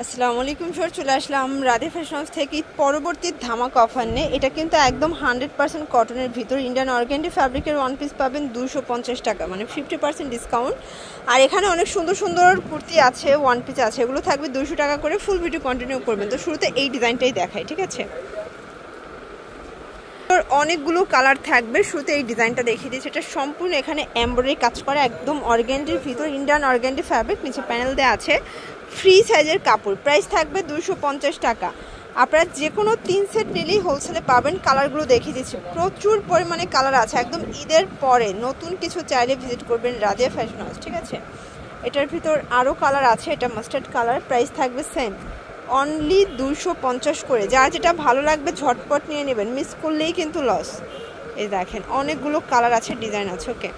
আসসালামু আলাইকুম স্যার, চলে আসলাম রাধে ফ্যাশন হাউস থেকে পরবর্তী ধামাকা অফার নিয়ে। এটা কিন্তু একদম 100% কটনের ভিতর ইন্ডিয়ান অর্গানডি ফ্যাব্রিকের ওয়ান পিস পাবেন 250 টাকা, মানে 50% ডিসকাউন্ট। আর এখানে অনেক সুন্দর সুন্দর কুর্তি আছে, ওয়ান পিস আছে, এগুলো থাকবে 200 টাকা করে। ফুল ভিডিও কন্টিনিউ করবেন। তো শুরুতে এই ডিজাইনটাই দেখাই, ঠিক আছে? অনেকগুলো কালার থাকবে। শুরুতে এই ডিজাইনটা দেখিয়ে দিয়েছি, এটা সম্পূর্ণ এখানে এমব্রয়ডারি কাজ করা, একদম অর্গানডির ভিতর ইন্ডিয়ান অর্গানডি ফ্যাব্রিক, নিচে প্যানেল দেওয়া আছে, ফ্রি সাইজের কাপড়। প্রাইস থাকবে 250 টাকা। আপনারা যে কোনো 3 সেট নিলেই হোলসেলে পাবেন। কালারগুলো দেখিয়ে দিচ্ছি, প্রচুর পরিমাণে কালার আছে। একদম ঈদের পরে নতুন কিছু চাইলে ভিজিট করবেন রাধে ফ্যাশন হাউস, ঠিক আছে? এটার ভিতর আরও কালার আছে, এটা মাস্টার্ড কালার। প্রাইস থাকবে সেম, অনলি 250 করে। যার যেটা ভালো লাগবে ঝটপট নিয়ে নেবেন, মিস করলেই কিন্তু লস। এই দেখেন অনেকগুলো কালার আছে, ডিজাইন আছে। ওকে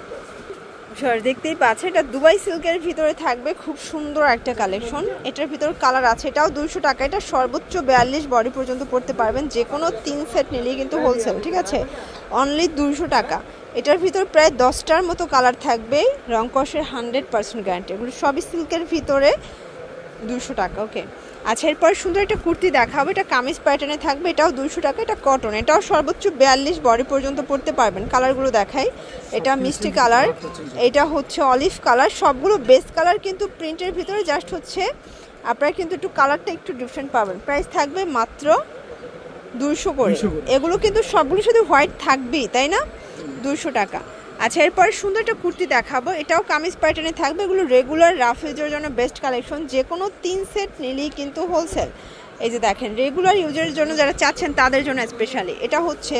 স্যার, দেখতেই পাচ্ছে এটা দুবাই সিল্কের ভিতরে থাকবে, খুব সুন্দর একটা কালেকশন। এটার ভিতর কালার আছে, এটাও 200 টাকা। এটা সর্বোচ্চ 42 বডি পর্যন্ত পড়তে পারবেন, যে কোনো 3 সেট নিলেই কিন্তু হোলসেল, ঠিক আছে? অনলি 200 টাকা। এটার ভিতর প্রায় 10টার মতো কালার থাকবে, রং কষের 100% গ্যারান্টি। এগুলো সবই সিল্কের ভিতরে, 200 টাকা। ওকে আচ্ছা, এরপর সুন্দর একটা কুর্তি দেখাবো, এটা কামিজ প্যাটার্নে থাকবে, এটাও 200 টাকা। এটা কটন, এটাও সর্বোচ্চ 42 বডি পর্যন্ত পড়তে পারবেন। কালারগুলো দেখাই, এটা মিষ্টি কালার, এটা হচ্ছে অলিভ কালার, সবগুলো বেস্ট কালার কিন্তু প্রিন্টের ভিতরে। জাস্ট হচ্ছে আপনারা কিন্তু একটু কালারটা একটু ডিফারেন্ট পাবেন। প্রাইস থাকবে মাত্র 200 করে। এগুলো কিন্তু সবগুলো শুধু হোয়াইট থাকবেই, তাই না? 200 টাকা। আচ্ছা, এরপরে সুন্দর একটা কুর্তি দেখাবো, এটাও কামিজ প্যাটার্নে থাকবে। এগুলো রেগুলার রাফ ইউজের জন্য বেস্ট কালেকশন, যে কোনো 3 সেট নিলেই কিন্তু হোলসেল। এই যে দেখেন, রেগুলার ইউজের জন্য যারা চাচ্ছেন তাদের জন্য স্পেশালি। এটা হচ্ছে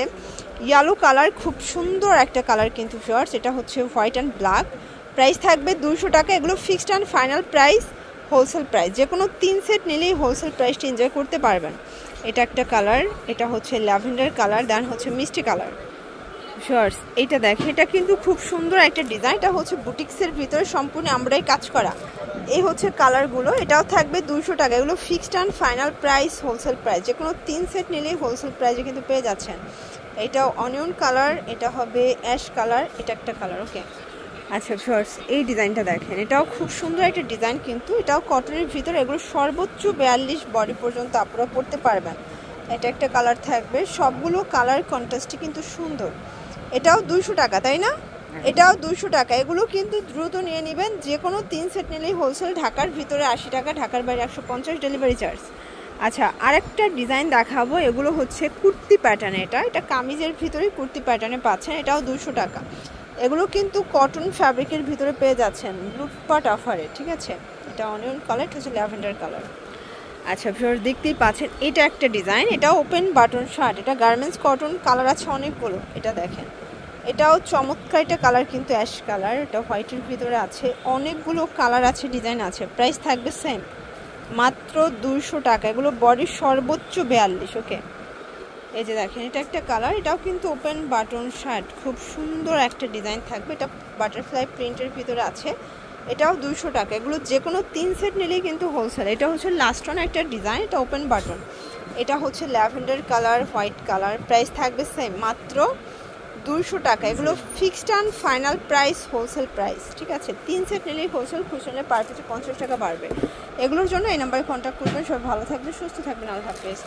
ইয়েলো কালার, খুব সুন্দর একটা কালার কিন্তু ফিওর্স। এটা হচ্ছে হোয়াইট অ্যান্ড ব্ল্যাক। প্রাইস থাকবে 200 টাকা। এগুলো fixed and final price, wholesale price. যে কোনো 3 সেট নিলেই হোলসেল প্রাইসটা এনজয় করতে পারবেন। এটা একটা কালার, এটা হচ্ছে ল্যাভেন্ডার কালার, দেন হচ্ছে মিষ্টি কালার। শর্টস এইটা দেখে, এটা কিন্তু খুব সুন্দর একটা ডিজাইন। এটা হচ্ছে বুটিক্সের ভিতরে সম্পূর্ণ আমরাই কাজ করা। এই হচ্ছে কালারগুলো, এটাও থাকবে 200 টাকা। এগুলো fixed and final price, wholesale price. যে কোনো 3 সেট নিলেই হোলসেল প্রাইসে কিন্তু পেয়ে যাচ্ছেন। এটাও অনিয়ন কালার, এটা হবে অ্যাশ কালার, এটা একটা কালার। ওকে আচ্ছা শর্টস, এই ডিজাইনটা দেখেন, এটাও খুব সুন্দর একটা ডিজাইন কিন্তু। এটাও কটনের ভিতরে, এগুলো সর্বোচ্চ 42 বডি পর্যন্ত আপনারা পড়তে পারবেন। এটা একটা কালার থাকবে, সবগুলো কালার কন্ট্রাস্টই কিন্তু সুন্দর। এটাও 200 টাকা, তাই না? এটাও 200 টাকা। এগুলো কিন্তু দ্রুত নিয়ে নেবেন, যে কোনো 3 সেট নিলেই হোলসেল। ঢাকার ভিতরে 80 টাকা, ঢাকার বাইরে 150 ডেলিভারি চার্জ। আচ্ছা, আরেকটা ডিজাইন দেখাবো, এগুলো হচ্ছে কুর্তি প্যাটার্নে। এটা কামিজের ভিতরে কুর্তি প্যাটার্নে পাচ্ছেন, এটাও 200 টাকা। এগুলো কিন্তু কটন ফ্যাব্রিকের ভিতরে পেয়ে যাচ্ছেন লুটপাট অফারে, ঠিক আছে? এটা অনিয়ন কালার, এটা হচ্ছে ল্যাভেন্ডার কালার। আচ্ছা ভিউয়ার্স, দেখতেই পাচ্ছেন এটা একটা ডিজাইন, এটা ওপেন বাটন শার্ট, এটা গার্মেন্টস কটন, কালার আছে অনেকগুলো। এটা দেখেন, এটাও চমৎকার একটা কালার কিন্তু অ্যাশ কালার, এটা হোয়াইটের ভিতরে আছে, অনেকগুলো কালার আছে, ডিজাইন আছে। প্রাইস থাকবে সেম, মাত্র 200 টাকা। এগুলো বডির সর্বোচ্চ 42। ওকে এই যে দেখেন, এটা একটা কালার, এটাও কিন্তু ওপেন বাটন শার্ট, খুব সুন্দর একটা ডিজাইন থাকবে। এটা বাটারফ্লাই প্রিন্টের ভিতরে আছে, এটাও 200 টাকা। এগুলো যে কোনো 3 সেট নিলেই কিন্তু হোলসেল। এটা হচ্ছে লাস্ট ওয়ান একটা ডিজাইন, এটা ওপেন বাটন, এটা হচ্ছে lavender colour, white colour. Price থাকবে সেম, মাত্র 200 টাকা। এগুলো fixed and final price, wholesale price, ঠিক আছে? 3 সেট নিলেই হোলসেল, খুচরা পার পিসে 50 টাকা বাড়বে। এগুলোর জন্য এই নাম্বারে কন্ট্যাক্ট করবেন। সবাই ভালো থাকবেন, সুস্থ থাকবেন, আল্লাহ হাফেজ।